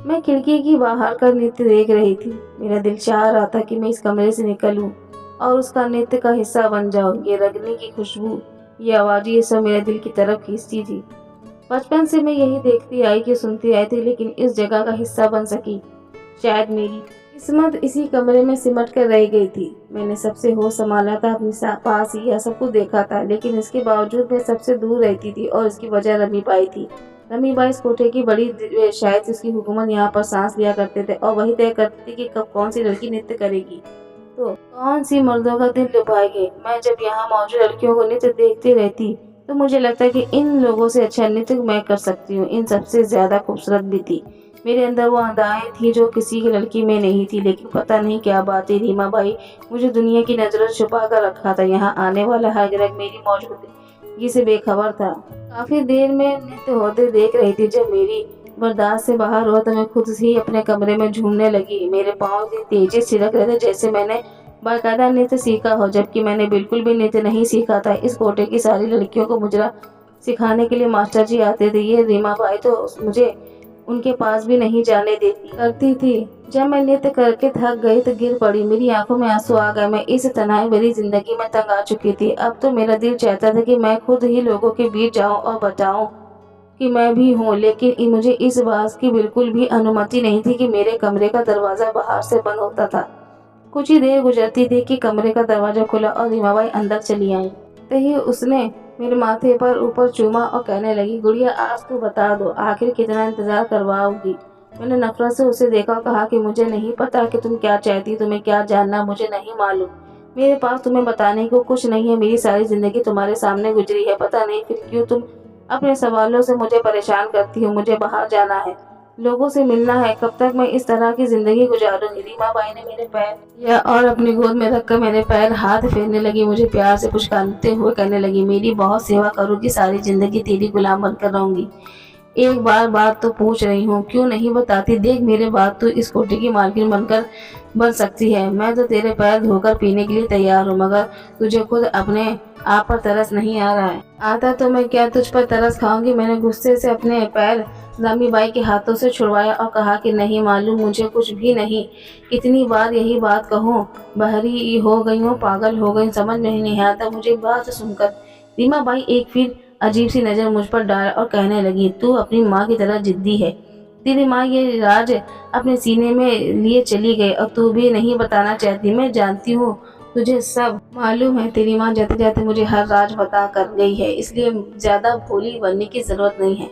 मैं खिड़की की बाहर का नृत्य देख रही थी। मेरा दिल चाह रहा था कि मैं इस कमरे से निकलूं और उसका नृत्य का हिस्सा बन जाऊं। ये रगने की खुशबू, ये आवाज़, ये सब मेरे दिल की तरफ खींचती थी। बचपन से मैं यही देखती आई कि सुनती आई थी, लेकिन इस जगह का हिस्सा बन सकी शायद मेरी किस्मत इसी कमरे में सिमट कर रह गई थी। मैंने सबसे होश संभाला था, अपने पास ही यह सब कुछ देखा था, लेकिन इसके बावजूद मैं सबसे दूर रहती थी और इसकी वजह रमीबाई थी। रमीबाई इस कोठे की बड़ी शायद उसकी हुकूमत यहाँ पर सांस लिया करते थे और वही तय करते थे कि कब कौन सी लड़की नृत्य करेगी तो कौन सी मर्दों का दिल लुभाएगी। मैं जब यहाँ मौजूद लड़कियों को नृत्य देखती रहती तो मुझे लगता कि इन लोगों से अच्छा नृत्य मैं कर सकती हूँ, इन सबसे ज्यादा खूबसूरत भी थी। मेरे अंदर वो अदाएं थी जो किसी की लड़की में नहीं थी, लेकिन पता नहीं क्या बात है, रीमा बाई मुझे दुनिया की नजरों से छुपा कर रखा था। यहाँ आने वाला हर ग्राहक मेरी मौजूदगी से बेखबर था। काफी देर में नृत्य होते देख रही थी। जब मेरी बर्दाश्त से बाहर हुआ तो मैं खुद ही अपने कमरे में झूमने लगी। मेरे पाँव इतनी तेजी से थिरक रहे थे जैसे मैंने बाकायदा नृत्य सीखा हो, जबकि मैंने बिल्कुल भी नृत्य नहीं सीखा था। इस कोटे की सारी लड़कियों को मुजरा सिखाने के लिए मास्टर जी आते थे। ये रीमा बाई तो मुझे उनके पास भी नहीं जाने देती करती थी। जब मैं नृत्य करके थक गई तो गिर पड़ी। मेरी आंखों में आंसू आ गए। मैं इस तनाव भरी जिंदगी में तंग आ चुकी थी। अब तो मेरा दिल चाहता था कि मैं खुद ही लोगों के बीच जाऊं और बताऊं कि मैं भी हूँ, लेकिन मुझे इस बात की बिल्कुल भी अनुमति नहीं थी कि मेरे कमरे का दरवाजा बाहर से बंद होता था। कुछ ही देर गुजरती थी कि कमरे का दरवाजा खुला और रीमाबाई अंदर चली आई। तभी उसने मेरे माथे पर ऊपर चूमा और कहने लगी, गुड़िया आज तो बता दो, आखिर कितना इंतजार करवाओगी। मैंने नफरत से उसे देखा और कहा कि मुझे नहीं पता कि तुम क्या चाहती, तुम्हें क्या जानना मुझे नहीं मालूम। मेरे पास तुम्हें बताने को कुछ नहीं है। मेरी सारी जिंदगी तुम्हारे सामने गुजरी है। पता नहीं फिर क्यों तुम अपने सवालों से मुझे परेशान करती हो। मुझे बाहर जाना है, लोगों से मिलना है। कब तक मैं इस तरह की जिंदगी गुजारूंगी। रीमा बाई ने मेरे पैर लिया और अपनी गोद में रखकर मेरे पैर हाथ फेरने लगी। मुझे प्यार से पुचकारते हुए कहने लगी, मेरी बहुत सेवा करूंगी, सारी जिंदगी तेरी गुलाम बनकर रहूंगी। एक बार बात तो पूछ रही हूँ, क्यों नहीं बताती। देख मेरे बाद तू इस कोठी की मालकिन बनकर बन सकती है। मैं तो तेरे पैर धोकर पीने के लिए तैयार हूँ, मगर तुझे खुद अपने आप पर तरस नहीं आ रहा है। आता तो मैं क्या तुझ पर तरस खाऊंगी। मैंने गुस्से से अपने पैर रमीबाई के हाथों से छुड़वाया और कहा कि नहीं मालूम मुझे कुछ भी नहीं। कितनी बार यही बात कहूँ, बहरी हो गई हूँ, पागल हो गई, समझ में ही नहीं आता मुझे बात सुनकर। रीमा बाई एक फिर अजीब सी नजर मुझ पर डाला और कहने लगी, तू अपनी माँ की तरह जिद्दी है। तेरी माँ ये राज अपने सीने में लिए चली गई और तू भी नहीं बताना चाहती। मैं जानती हूँ तुझे सब मालूम है। तेरी माँ जाते जाते मुझे हर राज बता कर गई है, इसलिए ज्यादा भोली बनने की जरूरत नहीं है।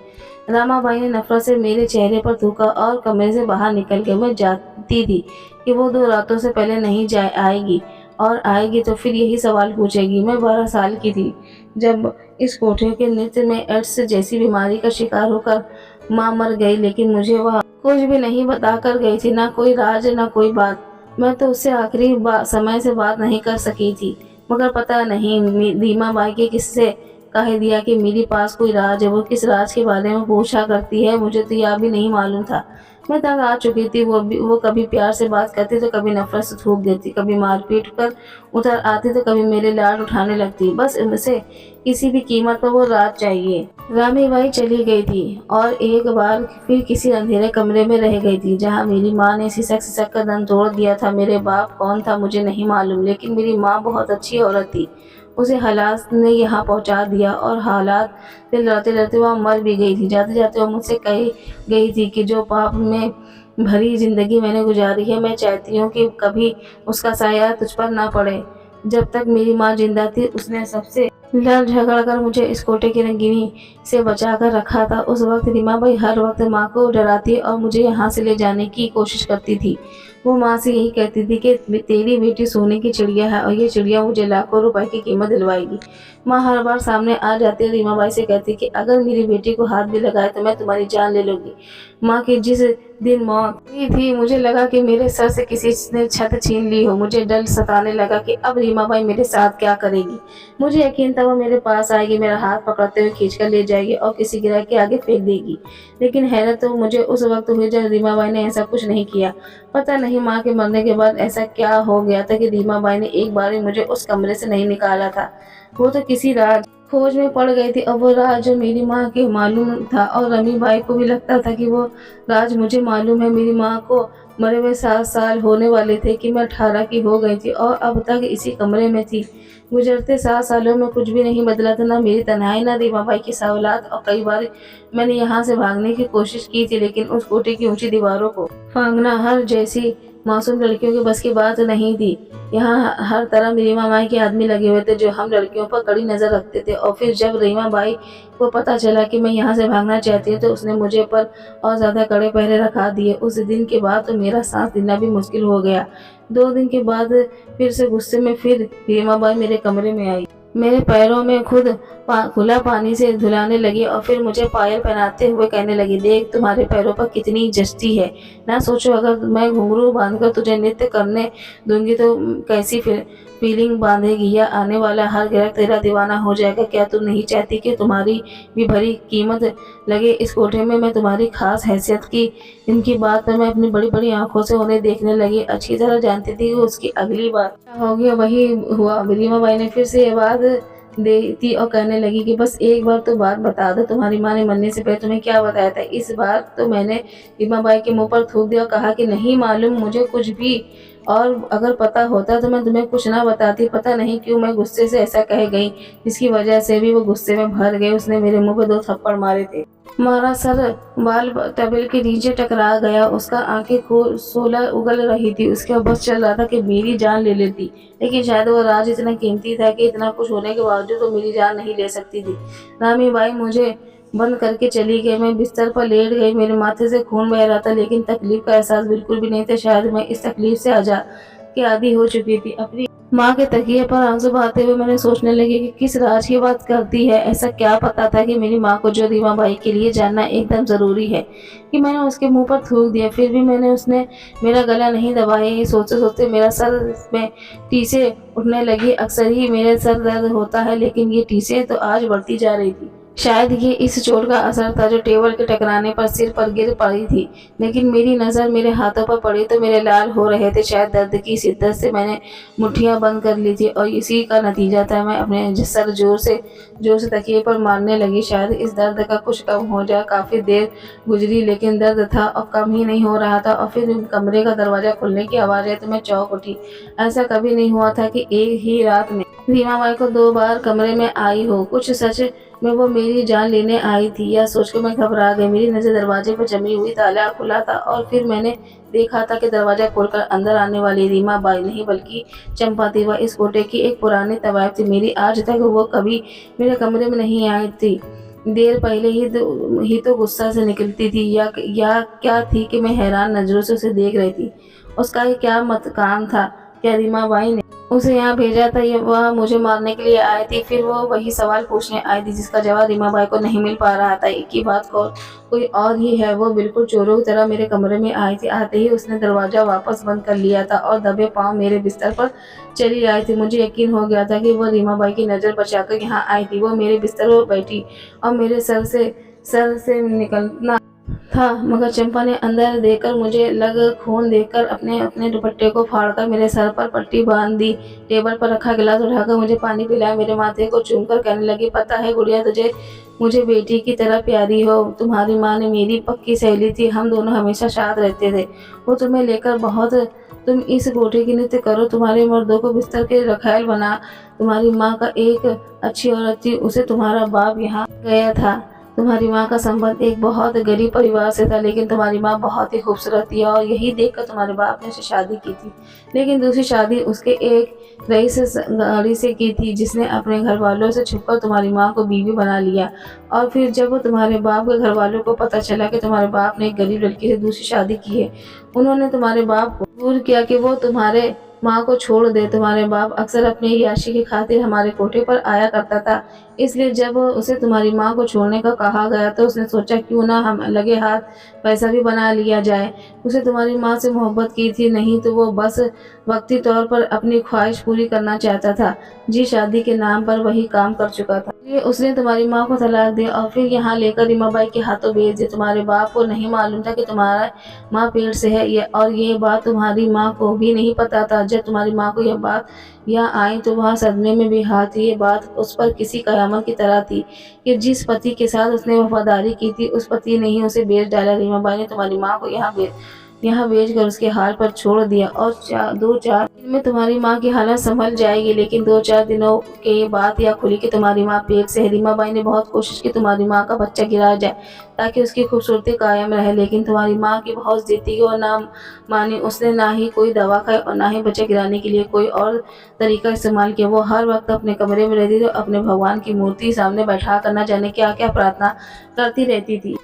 रामाबाई ने नफरत से मेरे चेहरे पर थूका और कमरे से बाहर निकल गई। मैं जानती थी कि वो 2 रातों से पहले नहीं जा आएगी, और आएगी तो फिर यही सवाल पूछेगी। मैं 12 साल की थी जब इस कोठे के नृत्य में एड्स जैसी बीमारी का शिकार होकर माँ मर गई, लेकिन मुझे वह कुछ भी नहीं बता कर गई थी, ना कोई राज ना कोई बात। मैं तो उससे आखिरी समय से बात नहीं कर सकी थी, मगर पता नहीं रीमा बाई के किससे कह दिया कि मेरे पास कोई राज है। वो किस राज के बारे में पूछा करती है, मुझे तो यह भी नहीं मालूम था। मैं तंग आ चुकी थी। वो कभी प्यार से बात करती तो कभी नफरत से थूक देती, कभी मारपीट कर उधर आती तो कभी मेरे लाड उठाने लगती। बस मुझसे किसी भी कीमत पर वो राज चाहिए। रामीबाई चली गई थी और एक बार फिर किसी अंधेरे कमरे में रह गई थी, जहाँ मेरी माँ ने सिसक सिसक कर दम तोड़ दिया था। मेरे बाप कौन था मुझे नहीं मालूम, लेकिन मेरी माँ बहुत अच्छी औरत थी। उसे हालात ने यहाँ पहुँचा दिया और हालात से लड़ते लड़ते वह मर भी गई थी। जाते जाते वह मुझसे कही गई थी कि जो पाप में भरी जिंदगी मैंने गुजारी है, मैं चाहती हूँ कि कभी उसका साया तुझ पर ना पड़े। जब तक मेरी माँ जिंदा थी उसने सबसे लड़ झगड़ कर मुझे इस कोटे की रंगीनी से बचा कर रखा था। उस वक्त रीमाबाई हर वक्त माँ को डराती और मुझे यहाँ से ले जाने की कोशिश करती थी। वो माँ से यही कहती थी कि तेरी बेटी सोने की चिड़िया है और ये चिड़िया मुझे लाखों रुपए की कीमत दिलवाएगी। माँ हर बार सामने आ जाती और रीमाबाई से कहती कि अगर मेरी बेटी को हाथ भी लगाए तो मैं तुम्हारी जान ले लूंगी। माँ की जिस दिन मौत हुई थी मुझे लगा कि मेरे सर से किसी ने छत छीन ली हो। मुझे डर सताने लगा कि अब रीमाबाई मेरे साथ क्या करेगी। मुझे यकीन था वो मेरे पास आएगी, मेरा हाथ पकड़ते हुए खींचकर ले जाएगी और किसी गिरह के आगे फेंक देगी। लेकिन हैरत तो मुझे उस वक्त हुई जब रीमाबाई ने ऐसा कुछ नहीं किया। पता नहीं माँ के मरने के बाद ऐसा क्या हो गया था कि रीमाबाई ने एक बार भी मुझे उस कमरे से नहीं निकाला था। वो तो किसी राज खोज में पड़ गई थी। अब वो राज जो मेरी माँ के मालूम था और रमी बाई को भी लगता था कि वो राज मुझे मालूम है। मेरी माँ को मरे हुए 7 साल होने वाले थे कि मैं 18 की हो गई थी और अब तक इसी कमरे में थी। गुजरते 7 सालों में कुछ भी नहीं बदला था, ना मेरी तन्हाई, ना रीमा बाई की सवालात। और कई बार मैंने यहाँ से भागने की कोशिश की थी, लेकिन उस कोठे की ऊंची दीवारों को फांगना हर जैसी मासूम लड़कियों के बस की बात नहीं थी। यहाँ हर तरफ रीमा बाई के आदमी लगे हुए थे जो हम लड़कियों पर कड़ी नजर रखते थे। और फिर जब रीमा बाई को पता चला कि मैं यहाँ से भागना चाहती हूँ तो उसने मुझे पर और ज्यादा कड़े पहरे रखा दिए। उस दिन के बाद तो मेरा सांस लेना भी मुश्किल हो गया। 2 दिन के बाद फिर से गुस्से में फिर रीमा बाई मेरे कमरे में आई। मेरे पैरों में खुला पानी से धुलाने लगी और फिर मुझे पायल पहनाते हुए कहने लगी, देख तुम्हारे पैरों पर कितनी जस्ती है। ना सोचो अगर मैं घुंघरू बांधकर तुझे नृत्य करने दूंगी तो कैसी फीलिंग बांधेगी, या आने वाला हर ग्राहक तेरा दीवाना हो जाएगा। क्या तुम नहीं चाहती कि तुम्हारी भी भरी कीमत लगे इस कोठे में। मैं तुम्हारी खास हैसियत की इनकी बात मैं अपनी बड़ी बड़ी आंखों से उन्हें देखने लगी। अच्छी तरह जानती थी कि उसकी अगली बात क्या होगी, वही हुआ। रीमा बाई ने फिर से ये बात देती और कहने लगी कि बस एक बार तो बात बता दो, तुम्हारी माँ ने मरने से पहले तुम्हें क्या बताया था। इस बार तो मैंने रीमा बाई के मुंह पर थूक दिया और कहा कि नहीं मालूम मुझे कुछ भी, और अगर पता होता तो मैं तुम्हें कुछ ना बताती। पता नहीं क्यों मैं गुस्से से ऐसा कह गई, जिसकी वजह से भी वो गुस्से में भर गए। उसने मेरे मुंह पे 2 थप्पड़ मारे थे। मारा सर बाल टेबल के नीचे टकरा गया। उसका आंखें सोलह उगल रही थी। उसका बस चल रहा था कि मेरी जान ले लेती, लेकिन शायद वो राज इतना कीमती था कि इतना कुछ होने के बावजूद वो मेरी जान नहीं ले सकती थी। रामी बाई मुझे बंद करके चली गई। मैं बिस्तर पर लेट गई। मेरे माथे से खून बह रहा था, लेकिन तकलीफ का एहसास बिल्कुल भी नहीं था। शायद मैं इस तकलीफ से आदी हो चुकी थी। अपनी माँ के तकिए पर आंसू बहाते हुए मैंने सोचने लगी कि किस राज की बात करती है। ऐसा क्या पता था कि मेरी माँ को जो रीमा बाई के लिए जानना एकदम जरूरी है कि मैंने उसके मुंह पर थूक दिया। फिर भी मैंने उसने मेरा गला नहीं दबाया। ये सोचते सोचते मेरा सर में टीसे उठने लगी। अक्सर ही मेरे सर दर्द होता है, लेकिन ये टीसे तो आज बढ़ती जा रही थी। शायद ये इस चोट का असर था जो टेबल के टकराने पर सिर पर गिर पड़ी थी। लेकिन मेरी नज़र मेरे हाथों पर पड़ी तो मेरे लाल हो रहे थे। शायद दर्द की शिद्दत से मैंने मुट्ठियां बंद कर ली थी और इसी का नतीजा था। मैं अपने सर जोर से तकिए पर मारने लगी। शायद इस दर्द का कुछ कम हो जाए। काफ़ी देर गुजरी, लेकिन दर्द था और कम ही नहीं हो रहा था। और फिर कमरे का दरवाज़ा खुलने की आवाज़ आई तो मैं चौंक उठी। ऐसा कभी नहीं हुआ था कि एक ही रात में रीमा बाई को 2 बार कमरे में आई हो। कुछ सच में वो मेरी जान लेने आई थी, यह सोचकर मैं घबरा गई। मेरी नज़र दरवाजे पर जमी हुई ताला खुला था और फिर मैंने देखा था कि दरवाजा खोलकर अंदर आने वाली रीमा बाई नहीं बल्कि चंपा थी। वह इस कोठे की एक पुरानी तवायफ थी। मेरी आज तक वो कभी मेरे कमरे में नहीं आई थी। देर पहले ही तो गुस्सा से निकलती थी, या क्या थी कि मैं हैरान नजरों से उसे देख रही थी। उसका ये क्या मत काम था। क्या रीमा बाई ने उसे यहाँ भेजा था या वह मुझे मारने के लिए आई थी। फिर वो वही सवाल पूछने आई थी जिसका जवाब रीमा बाई को नहीं मिल पा रहा था। एक ही बात को कोई और ही है। वो बिल्कुल चोरों की तरह मेरे कमरे में आई थी। आते ही उसने दरवाजा वापस बंद कर लिया था और दबे पांव मेरे बिस्तर पर चली आई थी। मुझे यकीन हो गया था कि वो रीमा बाई की नज़र बचाकर यहाँ आई थी। वो मेरे बिस्तर पर बैठी और मेरे सर से निकलना था, मगर चंपा ने अंदर देखकर मुझे लग खून देखकर अपने अपने दुपट्टे को फाड़कर मेरे सर पर पट्टी बांध दी। टेबल पर रखा गिलास उठाकर मुझे पानी पिलाया। मेरे माथे को चूमकर कहने लगी, पता है गुड़िया, तुझे मुझे बेटी की तरह प्यारी हो। तुम्हारी माँ ने मेरी पक्की सहेली थी। हम दोनों हमेशा साथ रहते थे। वो तुम्हें लेकर बहुत तुम इस कोठे की नृत्य करो, तुम्हारे मर्दों को बिस्तर के रखैल बना। तुम्हारी माँ का एक अच्छी औरत थी, उसे तुम्हारा बाप यहाँ गया था। तुम्हारी माँ का संबंध एक बहुत गरीब परिवार से था, लेकिन तुम्हारी माँ बहुत ही खूबसूरत थी और यही देखकर तुम्हारे बाप ने उससे शादी की थी। लेकिन दूसरी शादी उसके एक रईस गाड़ी से की थी, जिसने अपने घर वालों से छुपकर तुम्हारी माँ को बीवी बना लिया। और फिर जब तुम्हारे बाप के घर वालों को पता चला कि तुम्हारे बाप ने एक गरीब लड़की से दूसरी शादी की है, उन्होंने तुम्हारे बाप को मजबूर किया कि वो तुम्हारे माँ को छोड़ दे। तुम्हारे बाप अक्सर अपनी याशी की खातिर हमारे कोठे पर आया करता था, इसलिए जब उसे तुम्हारी माँ को छोड़ने का कहा गया तो उसने सोचा क्यों ना हम लगे हाथ पैसा भी बना लिया जाए। उसे तुम्हारी माँ से मोहब्बत की थी, नहीं तो वो बस वक्ती तौर पर अपनी ख्वाहिश पूरी करना चाहता था। जी, शादी के नाम पर वही काम कर चुका था। इसलिए उसने तुम्हारी माँ को तलाक दिया और फिर यहाँ लेकर रीमा बाई के हाथों भेज दिया। तुम्हारे बाप को नहीं मालूम था कि तुम्हारा माँ पेट से है, और ये बात तुम्हारी माँ को भी नहीं पता था। जब तुम्हारी माँ को यह बात यहाँ आई तो वह सदमे में बेहाल थी। ये बात उस पर किसी कयामत की तरह थी कि जिस पति के साथ उसने वफादारी की थी उस पति ने ही उसे बेच डाला। रीमाबाई ने तुम्हारी माँ को यहाँ बेचकर उसके हाल पर छोड़ दिया और 2-4 दिन में तुम्हारी माँ की हालत संभल जाएगी। लेकिन 2-4 दिनों के बाद यह खुली कि तुम्हारी माँ पेट से है। रीमाबाई ने बहुत कोशिश की तुम्हारी माँ का बच्चा गिराया जाए ताकि उसकी खूबसूरती कायम रहे, लेकिन तुम्हारी माँ की बहुत जिद थी और ना मानी। उसने ना ही कोई दवा खाई और ना ही बच्चा गिराने के लिए कोई और तरीका इस्तेमाल किया। वो हर वक्त अपने कमरे में रहती थी और अपने भगवान की मूर्ति सामने बैठा कर न जाने क्या क्या प्रार्थना करती रहती थी।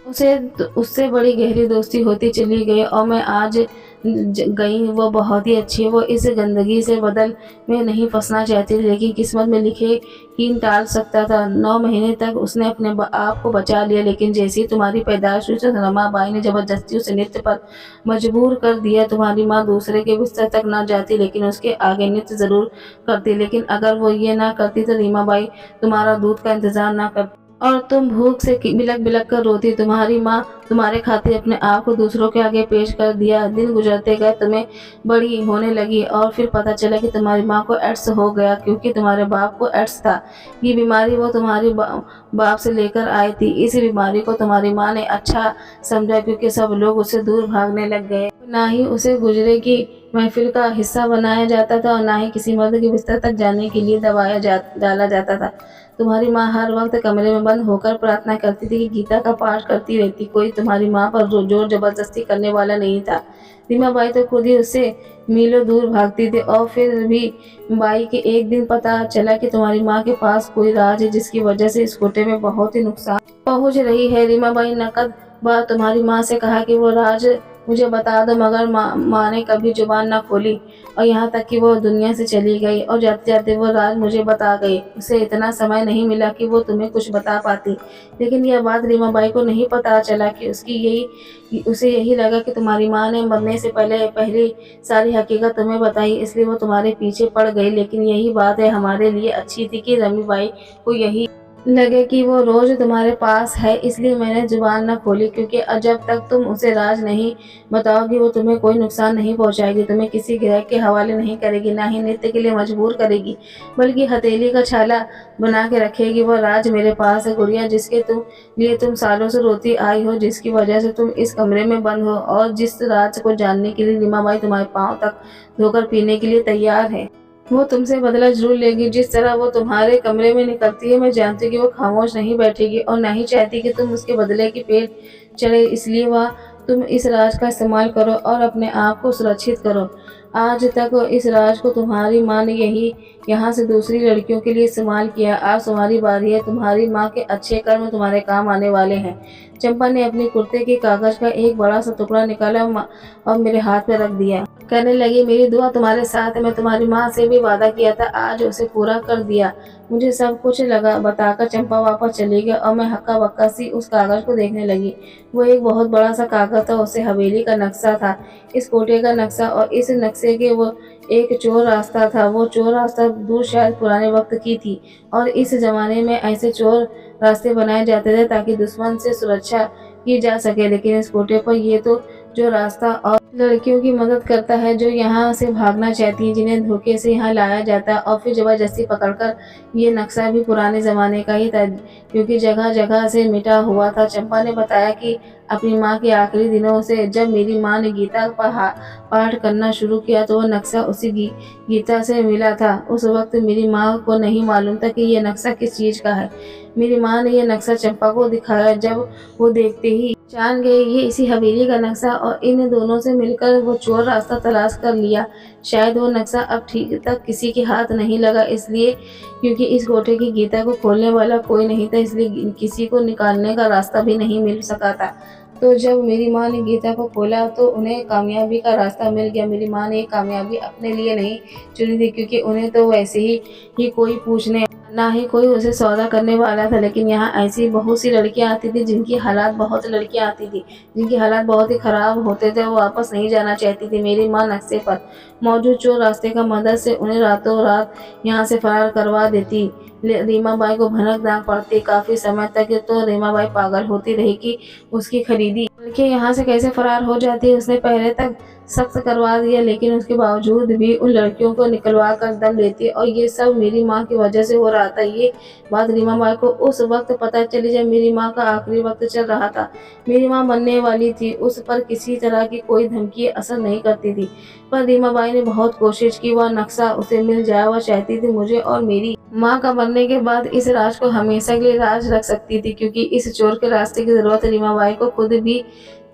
उससे बड़ी गहरी दोस्ती होती चली गई और मैं आज गई वो बहुत ही अच्छी है। वो इस गंदगी से बदल में नहीं फंसना चाहती थी, लेकिन किस्मत में लिखे हीन टाल सकता था। 9 महीने तक उसने अपने आप को बचा लिया, लेकिन जैसे ही तुम्हारी पैदाइश हुई तो रमाबाई ने जबरदस्ती उसे नृत्य पर मजबूर कर दिया। तुम्हारी माँ दूसरे के बिस्तर तक ना जाती, लेकिन उसके आगे नृत्य जरूर करती। लेकिन अगर वो ये ना करती तो रीमाबाई तुम्हारा दूध का इंतजार ना करती और तुम भूख से बिलक बिलक कर रोती। तुम्हारी माँ तुम्हारे खातिर अपने आप को दूसरों के आगे पेश कर दिया। दिन गुजरते गए, तुम्हें बड़ी होने लगी और फिर पता चला कि तुम्हारी माँ को एड्स हो गया, क्योंकि तुम्हारे बाप को एड्स था। ये बीमारी वो तुम्हारी बाप से लेकर आई थी। इस बीमारी को तुम्हारी माँ ने अच्छा समझा, क्योंकि सब लोग उससे दूर भागने लग गए। ना ही उसे गुजरे की महफिल का हिस्सा बनाया जाता था और ना ही किसी मर्द के बिस्तर तक जाने के लिए डाला जाता था। तुम्हारी माँ हर वक्त कमरे में बंद होकर प्रार्थना करती थी कि गीता का पाठ करती रहती। कोई तुम्हारी माँ पर जोर जबरदस्ती करने वाला नहीं था। रीमाबाई तो खुद ही उससे मीलों दूर भागती थी। और फिर भी बाई के एक दिन पता चला कि तुम्हारी माँ के पास कोई राज है जिसकी वजह से इस कोटे में बहुत ही नुकसान पहुंच रही है। रीमाबाई नकद बार तुम्हारी माँ से कहा कि वो राज मुझे बता दो, मगर माँ ने कभी जुबान न खोली और यहाँ तक कि वो दुनिया से चली गई और जाते जाते वो राज मुझे बता गई। उसे इतना समय नहीं मिला कि वो तुम्हें कुछ बता पाती, लेकिन यह बात रीमाबाई को नहीं पता चला कि उसे यही लगा कि तुम्हारी माँ ने मरने से पहली सारी हकीकत तुम्हें बताई, इसलिए वो तुम्हारे पीछे पड़ गई। लेकिन यही बात है हमारे लिए अच्छी थी कि रमीबाई को यही लगे कि वो रोज तुम्हारे पास है, इसलिए मैंने जुबान न खोली, क्योंकि जब तक तुम उसे राज नहीं बताओगी वो तुम्हें कोई नुकसान नहीं पहुंचाएगी, तुम्हें किसी ग्रह के हवाले नहीं करेगी, ना ही नृत्य के लिए मजबूर करेगी, बल्कि हथेली का छाला बना के रखेगी। वो राज मेरे पास है गुड़िया, जिसके लिए तुम सालों से रोती आई हो, जिसकी वजह से तुम इस कमरे में बंद हो, और जिस राज को जानने के लिए रीमाबाई तुम्हारे पाँव तक धोकर पीने के लिए तैयार है। वो तुमसे बदला जरूर लेगी। जिस तरह वो तुम्हारे कमरे में निकलती है, मैं जानती हूँ कि वो खामोश नहीं बैठेगी और ना ही चाहती कि तुम उसके बदले की पेट चढ़े, इसलिए वह तुम इस राज का इस्तेमाल करो और अपने आप को सुरक्षित करो। आज तक इस राज को तुम्हारी माँ ने यहाँ से दूसरी लड़कियों के लिए इस्तेमाल किया। आज तुम्हारी बारी है। तुम्हारी माँ के अच्छे कर्म तुम्हारे काम आने वाले हैं। चंपा ने अपने कुर्ते के कागज का एक बड़ा सा टुकड़ा निकाला और मेरे हाथ में रख दिया। कहने लगी, मेरी दुआ तुम्हारे साथ है। मैं तुम्हारी माँ से भी वादा किया था, आज उसे पूरा कर दिया। मुझे सब कुछ लगा बताकर चंपा वापस चली गई और मैं हक्का बक्का सी उस कागज को देखने लगी। वो एक बहुत बड़ा सा कागज था। उसे हवेली का नक्शा था, इस कोटे का नक्शा, और इस नक्शे के वो एक चोर रास्ता था। वो चोर रास्ता दूर शायद पुराने वक्त की थी और इस जमाने में ऐसे चोर रास्ते बनाए जाते थे ताकि दुश्मन से सुरक्षा की जा सके। लेकिन इस कोटे पर ये तो जो रास्ता और लड़कियों की मदद करता है जो यहाँ से भागना चाहती हैं, जिन्हें धोखे से यहाँ लाया जाता है और फिर जबरदस्ती पकड़कर। ये नक्शा भी पुराने ज़माने का ही था, क्योंकि जगह जगह से मिटा हुआ था। चंपा ने बताया कि अपनी माँ के आखिरी दिनों से जब मेरी माँ ने गीता का पाठ करना शुरू किया तो वह नक्शा उसी गीता से मिला था। उस वक्त मेरी माँ को नहीं मालूम था कि यह नक्शा किस चीज़ का है। मेरी माँ ने यह नक्शा चंपा को दिखाया। जब वो देखते ही जान गए ये इसी हवेली का नक्शा, और इन दोनों से मिलकर वो चोर रास्ता तलाश कर लिया। शायद वो नक्शा अब ठीक तक किसी के हाथ नहीं लगा, इसलिए क्योंकि इस कोठे की गीता को खोलने वाला कोई नहीं था, इसलिए किसी को निकालने का रास्ता भी नहीं मिल सका था। तो जब मेरी माँ ने गीता को खोला तो उन्हें कामयाबी का रास्ता मिल गया। मेरी माँ ने ये कामयाबी अपने लिए नहीं चुनी थी, क्योंकि उन्हें तो वैसे ही कोई पूछने ना ही कोई उसे सौदा करने वाला था। लेकिन यहाँ ऐसी बहुत सी लड़कियाँ आती थी जिनकी हालात बहुत ही ख़राब होते थे। वो वापस नहीं जाना चाहती थी। मेरी माँ नक्शे पर मौजूद चोर रास्ते का मदद से उन्हें रातों रात यहाँ से फरार करवा देती। रीमा बाई को भनक दाग पड़ती। काफ़ी समय तक तो रीमा बाई पागल होती रही कि उसकी खरीदी लड़कियाँ यहाँ से कैसे फरार हो जाती है। उसने पहले तक सख्त करवा दिया, लेकिन उसके बावजूद भी उन लड़कियों को निकलवा कर दम लेती, और ये सब मेरी माँ की वजह से हो रहा था। ये बात रीमा बाई को उस वक्त पता चली जब मेरी माँ का आखिरी वक्त चल रहा था। मेरी माँ मरने वाली थी, उस पर किसी तरह की कोई धमकी असर नहीं करती थी। पर रीमा बाई ने बहुत कोशिश की, वह नक्शा उसे मिल जाए। वह चाहती थी मुझे और मेरी माँ का मरने के बाद इस राज को हमेशा के लिए राज रख सकती थी, क्योंकि इस चोर के रास्ते की ज़रूरत रीमा बाई को खुद भी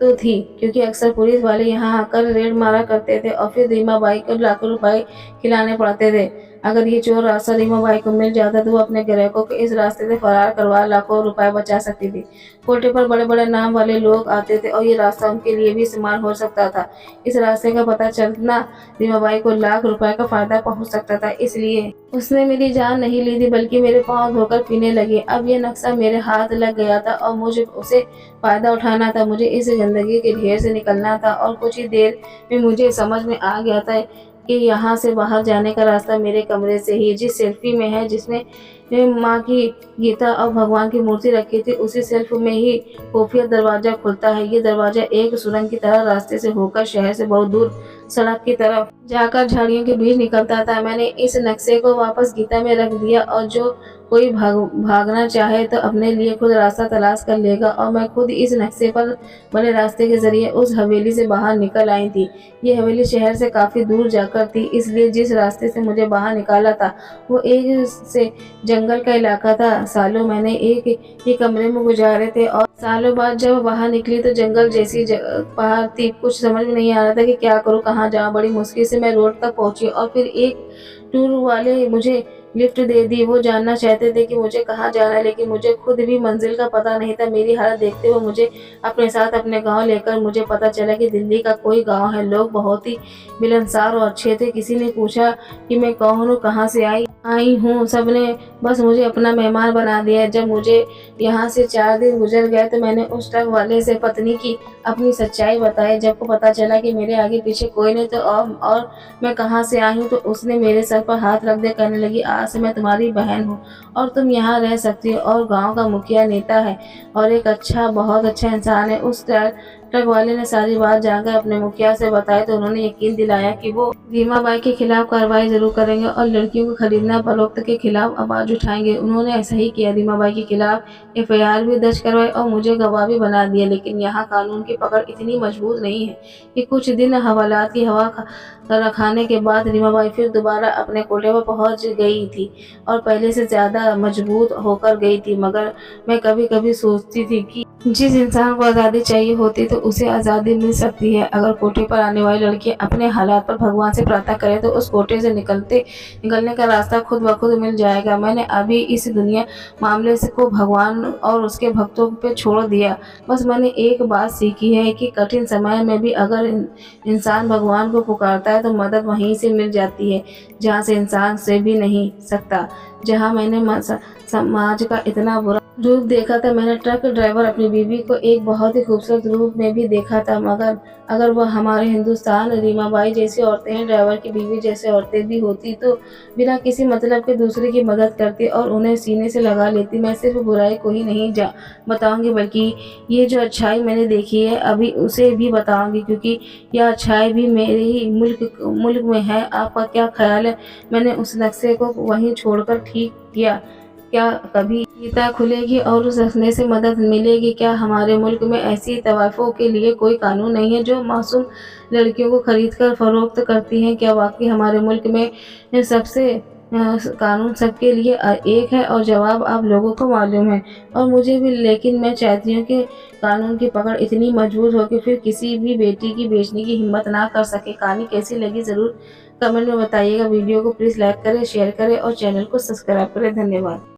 तो थी, क्योंकि अक्सर पुलिस वाले यहाँ आकर रेड मारा करते थे और फिर रीमा बाई को लाखों रुपए खिलाने पड़ते थे। अगर ये चोर रास्ता रीमा बाई को मिल जाता तो वो अपने ग्राहकों को इस रास्ते से फरार करवा लाखों रुपए बचा सकती थी। कोटे पर बड़े-बड़े नाम वाले लोग आते थे और ये रास्ता उनके लिए भी इस्तेमाल हो सकता था। इस रास्ते का पता चलना रीमा बाई को लाख रुपए का फायदा पहुंच सकता था, इसलिए उसने मेरी जान नहीं ली थी, बल्कि मेरे पाँव धोकर पीने लगी। अब ये नक्शा मेरे हाथ लग गया था और मुझे उसे फ़ायदा उठाना था। मुझे इस गंदगी के ढेर से निकलना था और कुछ ही देर में मुझे समझ में आ गया था कि यहाँ से बाहर जाने का रास्ता मेरे कमरे से ही, जिस सेल्फी में है जिसमें माँ की गीता और भगवान की मूर्ति रखी थी, उसी सेल्फ में ही खुफिया दरवाज़ा खुलता है। ये दरवाज़ा एक सुरंग की तरह रास्ते से होकर शहर से बहुत दूर सड़क की तरफ जाकर झाड़ियों के बीच निकलता था। मैंने इस नक्शे को वापस गीता में रख दिया, और जो कोई भागना चाहे तो अपने लिए खुद रास्ता तलाश कर लेगा, और मैं खुद इस नक्शे पर बने रास्ते के ज़रिए उस हवेली से बाहर निकल आई थी। ये हवेली शहर से काफ़ी दूर जाकर थी, इसलिए जिस रास्ते से मुझे बाहर निकाला था वो एक से जंगल का इलाका था। सालों मैंने एक ही कमरे में गुजारे थे, और सालों बाद जब बाहर निकली तो जंगल जैसी पहाड़ थी। कुछ समझ में नहीं आ रहा था कि क्या करूँ, कहाँ जाऊँ। बड़ी मुश्किल से मैं रोड तक पहुँची और फिर एक टूर वाले मुझे लिफ्ट दे दी। वो जानना चाहते थे कि मुझे कहाँ जाना है, लेकिन मुझे खुद भी मंजिल का पता नहीं था। मेरी हालत देखते हुए मुझे अपने साथ अपने गांव लेकर मुझे पता चला कि दिल्ली का कोई गांव है। लोग बहुत ही मिलनसार और अच्छे थे। किसी ने पूछा कि मैं कौन हूँ, कहाँ से आई हूँ। सबने बस मुझे अपना मेहमान बना दिया। जब मुझे यहाँ से 4 दिन गुजर गए तो मैंने उस ट्रक वाले से पत्नी की अपनी सच्चाई बताई। जब को पता चला कि मेरे आगे पीछे कोई नहीं तो और मैं कहाँ से आई हूँ, तो उसने मेरे सर पर हाथ रख दिया, कहने लगी, आज से मैं तुम्हारी बहन हूँ और तुम यहाँ रह सकती हो, और गांव का मुखिया नेता है और एक बहुत अच्छा इंसान है। उस ट्रक वाले ने सारी बात जानकर अपने मुखिया से बताई, तो उन्होंने यकीन दिलाया कि वो रीमा बाई के खिलाफ कार्रवाई जरूर करेंगे और लड़कियों को खरीदना फरोख्त के खिलाफ आवाज उठाएंगे। उन्होंने ऐसा ही किया। रीमा बाई के खिलाफ FIR भी दर्ज करवाई और मुझे गवाह भी बना दिया। लेकिन यहाँ कानून की पकड़ इतनी मजबूत नहीं है कि कुछ दिन हवालात की हवा खाने के बाद रीमा बाई फिर दोबारा अपने कोटे पर पहुंच गई थी, और पहले से ज़्यादा मजबूत होकर गई थी। मगर मैं कभी कभी सोचती थी कि जिस इंसान को आज़ादी चाहिए होती तो उसे आज़ादी मिल सकती है। अगर कोटे पर आने वाली लड़की अपने हालात पर भगवान से प्रार्थना करे तो उस कोटे से निकलने का रास्ता खुद ब खुद मिल जाएगा। मैंने अभी इस दुनिया मामले से को भगवान और उसके भक्तों पे छोड़ दिया। बस मैंने एक बात सीखी है कि कठिन समय में भी अगर इंसान भगवान को पुकारता है तो मदद वहीं से मिल जाती है जहाँ से इंसान से भी नहीं सकता। जहाँ मैंने समाज का इतना बुरा रूप देखा था, मैंने ट्रक ड्राइवर अपनी बीवी को एक बहुत ही खूबसूरत रूप में भी देखा था। मगर अगर वह हमारे हिंदुस्तान रीमा बाई जैसी औरतें हैं, ड्राइवर की बीवी जैसे औरतें भी होती तो बिना किसी मतलब के दूसरे की मदद करती और उन्हें सीने से लगा लेती। मैं सिर्फ बुराई को ही नहीं बताऊंगी, बल्कि ये जो अच्छाई मैंने देखी है अभी उसे भी बताऊंगी, क्योंकि यह अच्छाई भी मेरे ही मुल्क में है। आपका क्या ख्याल है? मैंने उस नक्शे को वहीं छोड़कर ठीक किया। क्या कभी गीता खुलेगी और उस रखने से मदद मिलेगी? क्या हमारे मुल्क में ऐसी तवाइफों के लिए कोई कानून नहीं है जो मासूम लड़कियों को खरीद कर फरोख्त करती हैं? क्या वाकई हमारे मुल्क में सबसे कानून सबके लिए एक है? और जवाब आप लोगों को मालूम है और मुझे भी। लेकिन मैं चाहती हूँ कि कानून की पकड़ इतनी मजबूत हो कि फिर किसी भी बेटी की बेचने की हिम्मत ना कर सके। कहानी कैसी लगी ज़रूर कमेंट में बताइएगा। वीडियो को प्लीज़ लाइक करें, शेयर करें और चैनल को सब्सक्राइब करें। धन्यवाद।